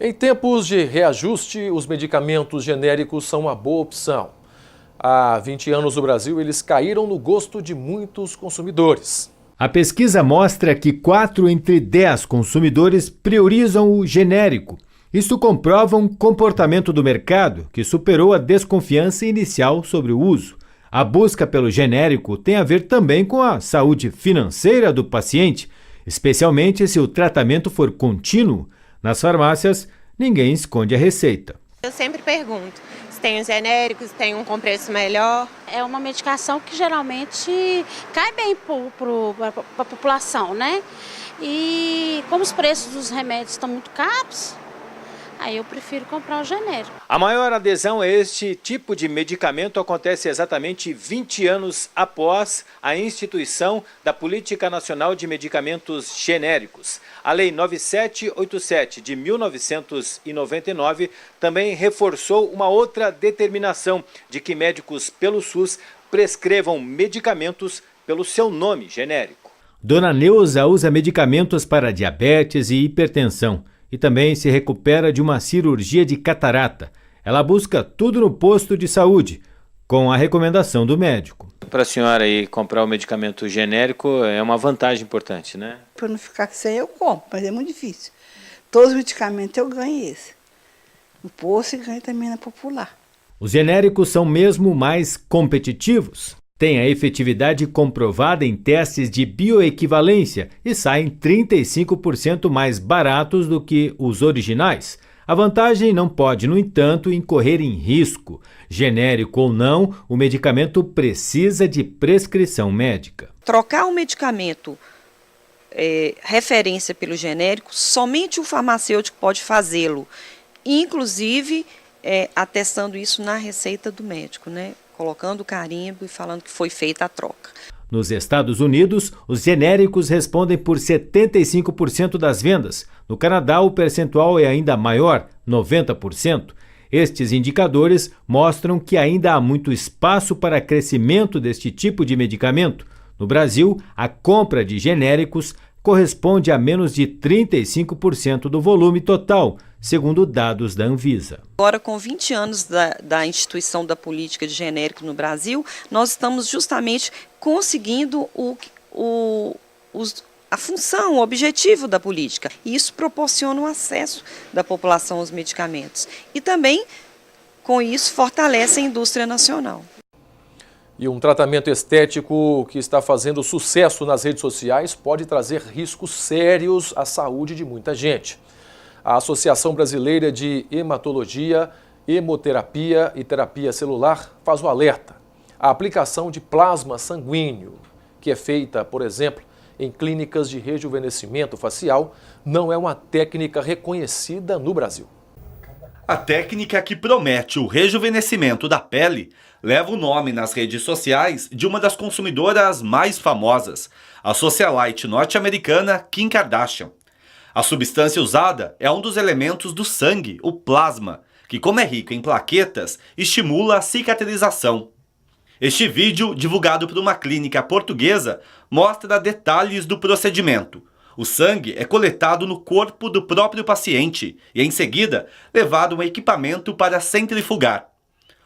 Em tempos de reajuste, os medicamentos genéricos são uma boa opção. Há 20 anos no Brasil, eles caíram no gosto de muitos consumidores. A pesquisa mostra que 4 entre 10 consumidores priorizam o genérico. Isso comprova um comportamento do mercado que superou a desconfiança inicial sobre o uso. A busca pelo genérico tem a ver também com a saúde financeira do paciente, especialmente se o tratamento for contínuo. Nas farmácias, ninguém esconde a receita. Eu sempre pergunto se tem um genérico, se tem um com preço melhor. É uma medicação que geralmente cai bem para a população, né? E como os preços dos remédios estão muito caros, aí eu prefiro comprar o genérico. A maior adesão a este tipo de medicamento acontece exatamente 20 anos após a instituição da Política Nacional de Medicamentos Genéricos. A Lei 9787 de 1999 também reforçou uma outra determinação de que médicos pelo SUS prescrevam medicamentos pelo seu nome genérico. Dona Neuza usa medicamentos para diabetes e hipertensão. E também se recupera de uma cirurgia de catarata. Ela busca tudo no posto de saúde, com a recomendação do médico. Para a senhora aí comprar o medicamento genérico é uma vantagem importante, né? Para não ficar sem eu compro, mas é muito difícil. Todos os medicamentos eu ganho esse. No posto e ganho também na popular. Os genéricos são mesmo mais competitivos. Tem a efetividade comprovada em testes de bioequivalência e saem 35% mais baratos do que os originais. A vantagem não pode, no entanto, incorrer em risco. Genérico ou não, o medicamento precisa de prescrição médica. Trocar o medicamento referência pelo genérico, somente o farmacêutico pode fazê-lo, inclusive atestando isso na receita do médico, né? Colocando o carimbo e falando que foi feita a troca. Nos Estados Unidos, os genéricos respondem por 75% das vendas. No Canadá, o percentual é ainda maior, 90%. Estes indicadores mostram que ainda há muito espaço para crescimento deste tipo de medicamento. No Brasil, a compra de genéricos corresponde a menos de 35% do volume total, segundo dados da Anvisa. Agora, com 20 anos da instituição da política de genérico no Brasil, nós estamos justamente conseguindo a função, o objetivo da política. E isso proporciona o acesso da população aos medicamentos. E também, com isso, fortalece a indústria nacional. E um tratamento estético que está fazendo sucesso nas redes sociais pode trazer riscos sérios à saúde de muita gente. A Associação Brasileira de Hematologia, Hemoterapia e Terapia Celular faz o alerta. A aplicação de plasma sanguíneo, que é feita, por exemplo, em clínicas de rejuvenescimento facial, não é uma técnica reconhecida no Brasil. A técnica que promete o rejuvenescimento da pele leva o nome nas redes sociais de uma das consumidoras mais famosas, a socialite norte-americana Kim Kardashian. A substância usada é um dos elementos do sangue, o plasma, que, como é rico em plaquetas, estimula a cicatrização. Este vídeo, divulgado por uma clínica portuguesa, mostra detalhes do procedimento. O sangue é coletado no corpo do próprio paciente e, em seguida, levado a um equipamento para centrifugar.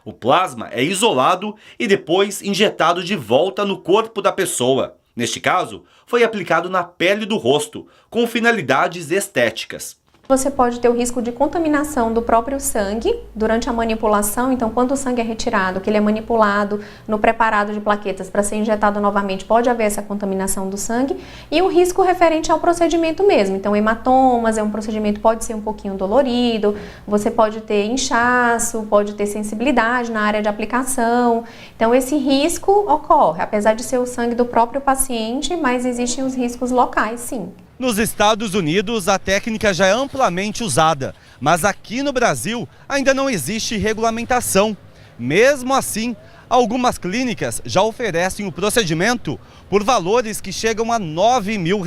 O plasma é isolado e depois injetado de volta no corpo da pessoa. Neste caso, foi aplicado na pele do rosto, com finalidades estéticas. Você pode ter o risco de contaminação do próprio sangue durante a manipulação. Então, quando o sangue é retirado, que ele é manipulado no preparado de plaquetas para ser injetado novamente, pode haver essa contaminação do sangue. E o risco referente ao procedimento mesmo. Então, hematomas, um procedimento pode ser um pouquinho dolorido, você pode ter inchaço, pode ter sensibilidade na área de aplicação. Então, esse risco ocorre, apesar de ser o sangue do próprio paciente, mas existem os riscos locais, sim. Nos Estados Unidos, a técnica já é amplamente usada, mas aqui no Brasil ainda não existe regulamentação. Mesmo assim, algumas clínicas já oferecem o procedimento por valores que chegam a R$9 mil.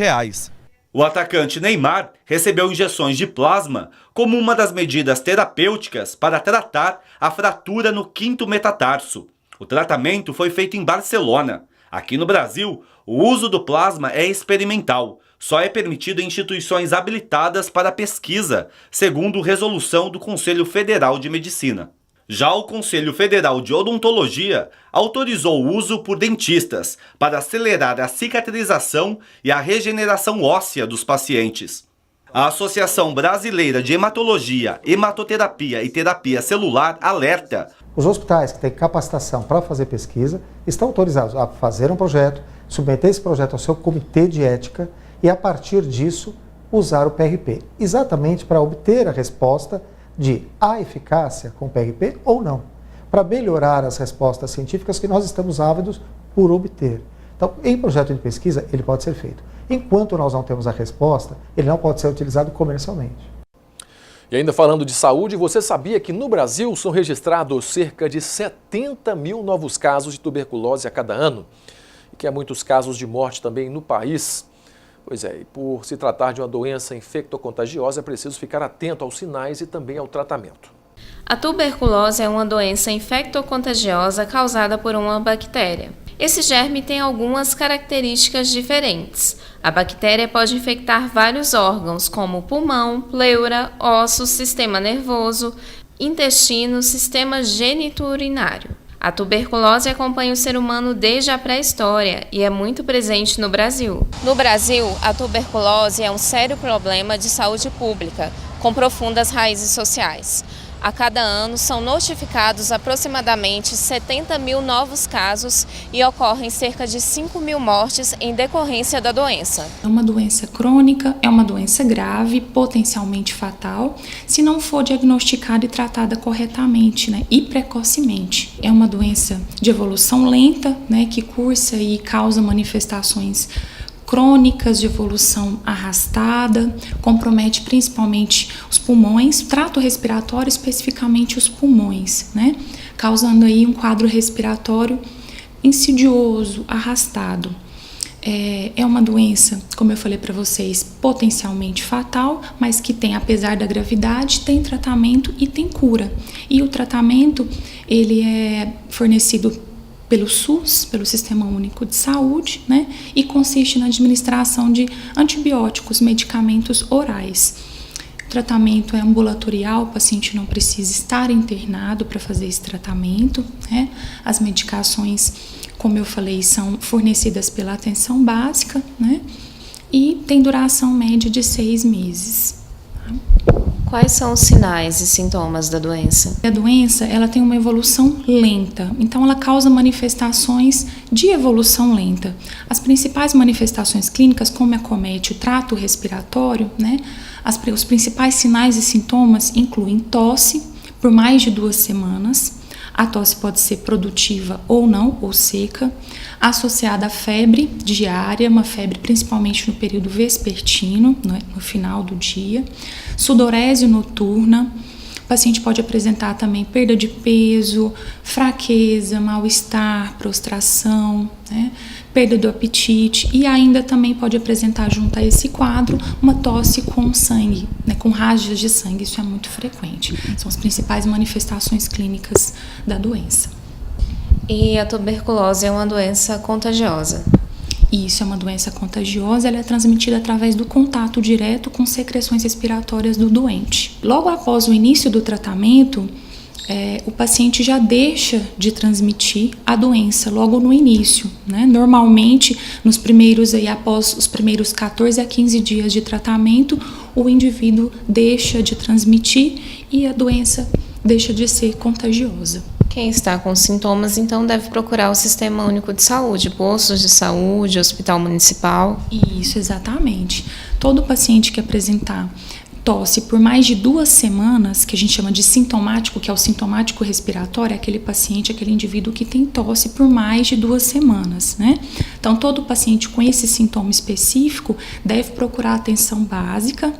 O atacante Neymar recebeu injeções de plasma como uma das medidas terapêuticas para tratar a fratura no quinto metatarso. O tratamento foi feito em Barcelona. Aqui no Brasil, o uso do plasma é experimental. só é permitido em instituições habilitadas para pesquisa, segundo resolução do Conselho Federal de Medicina. Já o Conselho Federal de Odontologia autorizou o uso por dentistas para acelerar a cicatrização e a regeneração óssea dos pacientes. A Associação Brasileira de Hematologia, Hematoterapia e Terapia Celular alerta: os hospitais que têm capacitação para fazer pesquisa estão autorizados a fazer um projeto, submeter esse projeto ao seu comitê de ética e, a partir disso, usar o PRP, exatamente para obter a resposta de há eficácia com o PRP ou não, para melhorar as respostas científicas que nós estamos ávidos por obter. Então, em projeto de pesquisa, ele pode ser feito. Enquanto nós não temos a resposta, ele não pode ser utilizado comercialmente. E ainda falando de saúde, você sabia que no Brasil são registrados cerca de 70 mil novos casos de tuberculose a cada ano? E que há muitos casos de morte também no país? Pois é, e por se tratar de uma doença infectocontagiosa, é preciso ficar atento aos sinais e também ao tratamento. A tuberculose é uma doença infectocontagiosa causada por uma bactéria. Esse germe tem algumas características diferentes. A bactéria pode infectar vários órgãos, como pulmão, pleura, ossos, sistema nervoso, intestino, sistema genitourinário. A tuberculose acompanha o ser humano desde a pré-história e é muito presente no Brasil. No Brasil, a tuberculose é um sério problema de saúde pública, com profundas raízes sociais. A cada ano são notificados aproximadamente 70 mil novos casos e ocorrem cerca de 5 mil mortes em decorrência da doença. É uma doença crônica, é uma doença grave, potencialmente fatal, se não for diagnosticada e tratada corretamente, e precocemente. É uma doença de evolução lenta, que cursa e causa manifestações crônicas de evolução arrastada, compromete principalmente os pulmões, trato respiratório, especificamente os pulmões, causando aí um quadro respiratório insidioso, arrastado. É uma doença, como eu falei para vocês, potencialmente fatal, mas que tem, apesar da gravidade, tem tratamento e tem cura. E o tratamento, ele é fornecido pelo SUS, pelo Sistema Único de Saúde, e consiste na administração de antibióticos, medicamentos orais. O tratamento é ambulatorial, o paciente não precisa estar internado para fazer esse tratamento, As medicações, como eu falei, são fornecidas pela atenção básica, e tem duração média de 6 meses. Quais são os sinais e sintomas da doença? A doença, ela tem uma evolução lenta, então ela causa manifestações de evolução lenta. As principais manifestações clínicas, como acomete o trato respiratório, os principais sinais e sintomas incluem tosse por mais de 2 semanas. A tosse pode ser produtiva ou não, ou seca, associada a febre diária, uma febre principalmente no período vespertino, no final do dia, sudorese noturna. O paciente pode apresentar também perda de peso, fraqueza, mal-estar, prostração, perda do apetite, e ainda também pode apresentar junto a esse quadro uma tosse com sangue, com rasgas de sangue. Isso é muito frequente. São as principais manifestações clínicas da doença. E a tuberculose é uma doença contagiosa? Isso, é uma doença contagiosa, ela é transmitida através do contato direto com secreções respiratórias do doente. Logo após o início do tratamento, o paciente já deixa de transmitir a doença logo no início, Normalmente, após os primeiros 14 a 15 dias de tratamento, o indivíduo deixa de transmitir e a doença deixa de ser contagiosa. Quem está com sintomas, então, deve procurar o Sistema Único de Saúde, postos de saúde, hospital municipal. Isso, exatamente. Todo paciente que apresentar tosse por mais de 2 semanas, que a gente chama de sintomático, que é o sintomático respiratório, é aquele paciente, aquele indivíduo que tem tosse por mais de 2 semanas, Então, todo paciente com esse sintoma específico deve procurar atenção básica,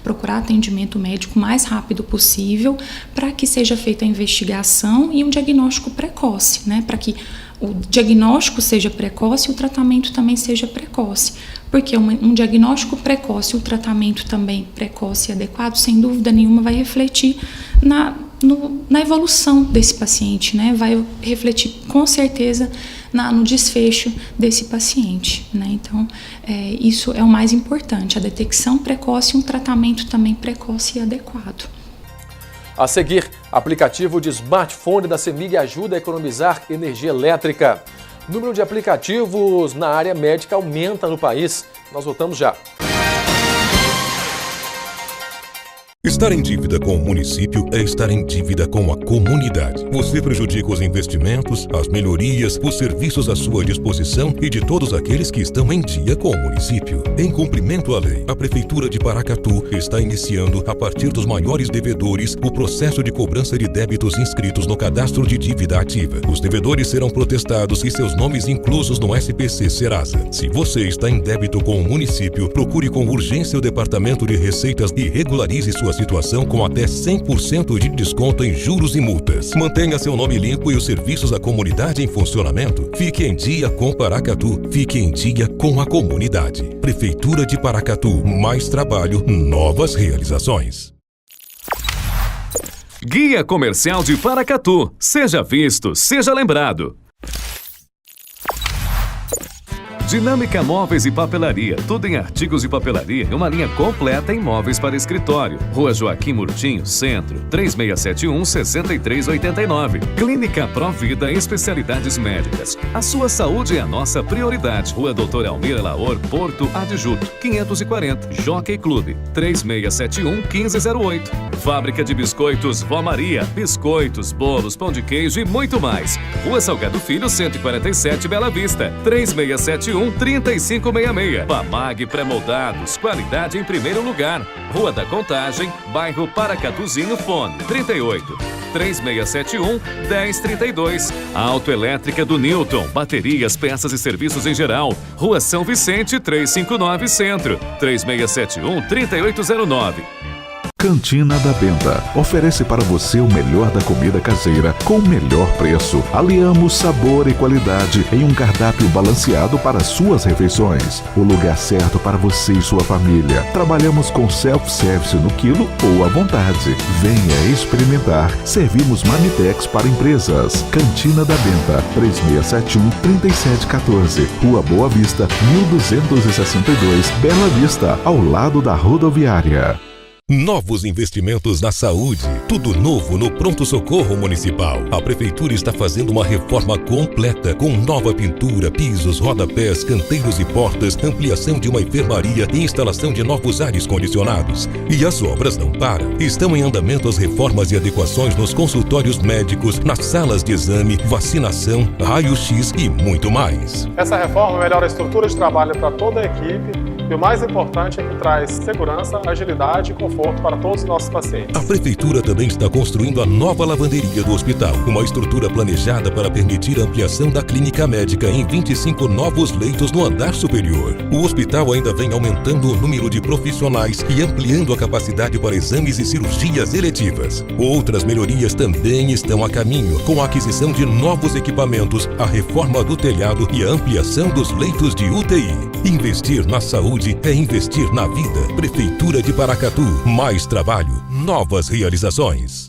procurar atendimento médico o mais rápido possível, para que seja feita a investigação e um diagnóstico precoce, para que o diagnóstico seja precoce e o tratamento também seja precoce. Porque um diagnóstico precoce e o tratamento também precoce e adequado, sem dúvida nenhuma, vai refletir na evolução desse paciente, vai refletir com certeza no desfecho desse paciente, né? Então, isso é o mais importante, a detecção precoce e um tratamento também precoce e adequado. A seguir, aplicativo de smartphone da CEMIG ajuda a economizar energia elétrica. O número de aplicativos na área médica aumenta no país. Nós voltamos já. Estar em dívida com o município é estar em dívida com a comunidade. Você prejudica os investimentos, as melhorias, os serviços à sua disposição e de todos aqueles que estão em dia com o município. Em cumprimento à lei, a Prefeitura de Paracatu está iniciando, a partir dos maiores devedores, o processo de cobrança de débitos inscritos no Cadastro de Dívida Ativa. Os devedores serão protestados e seus nomes inclusos no SPC Serasa. Se você está em débito com o município, procure com urgência o Departamento de Receitas e regularize sua situação com até 100% de desconto em juros e multas. Mantenha seu nome limpo e os serviços à comunidade em funcionamento. Fique em dia com Paracatu. Fique em dia com a comunidade. Prefeitura de Paracatu. Mais trabalho, novas realizações. Guia Comercial de Paracatu. Seja visto, seja lembrado. Dinâmica Móveis e Papelaria, tudo em artigos de papelaria e uma linha completa em móveis para escritório. Rua Joaquim Murtinho, Centro, 3671-6389. Clínica Provida, especialidades médicas. A sua saúde é a nossa prioridade. Rua Doutor Almir Laor, Porto Adjuto, 540. Jockey Clube, 3671-1508. Fábrica de Biscoitos Vó Maria, biscoitos, bolos, pão de queijo e muito mais. Rua Salgado Filho, 147, Bela Vista, 3671-3566. Pamag Pré-moldados, qualidade em primeiro lugar. Rua da Contagem, bairro Paracatuzinho, fone 38-3671-1032. Autoelétrica do Newton, baterias, peças e serviços em geral. Rua São Vicente, 359 Centro, 3671-3809. Cantina da Benta oferece para você o melhor da comida caseira com o melhor preço. Aliamos sabor e qualidade em um cardápio balanceado para suas refeições. O lugar certo para você e sua família. Trabalhamos com self-service no quilo ou à vontade. Venha experimentar. Servimos marmitex para empresas. Cantina da Benta, 3671-3714. Rua Boa Vista, 1262, Bela Vista, ao lado da rodoviária. Novos investimentos na saúde. Tudo novo no Pronto Socorro Municipal. A Prefeitura está fazendo uma reforma completa com nova pintura, pisos, rodapés, canteiros e portas, ampliação de uma enfermaria e instalação de novos ares condicionados. E as obras não param. Estão em andamento as reformas e adequações nos consultórios médicos, nas salas de exame, vacinação, raio-x e muito mais. Essa reforma melhora a estrutura de trabalho para toda a equipe. E o mais importante é que traz segurança, agilidade e conforto para todos os nossos pacientes. A Prefeitura também está construindo a nova lavanderia do hospital, uma estrutura planejada para permitir a ampliação da clínica médica em 25 novos leitos no andar superior. O hospital ainda vem aumentando o número de profissionais e ampliando a capacidade para exames e cirurgias eletivas. Outras melhorias também estão a caminho, com a aquisição de novos equipamentos, a reforma do telhado e a ampliação dos leitos de UTI. Investir na saúde é investir na vida. Prefeitura de Paracatu. Mais trabalho, novas realizações.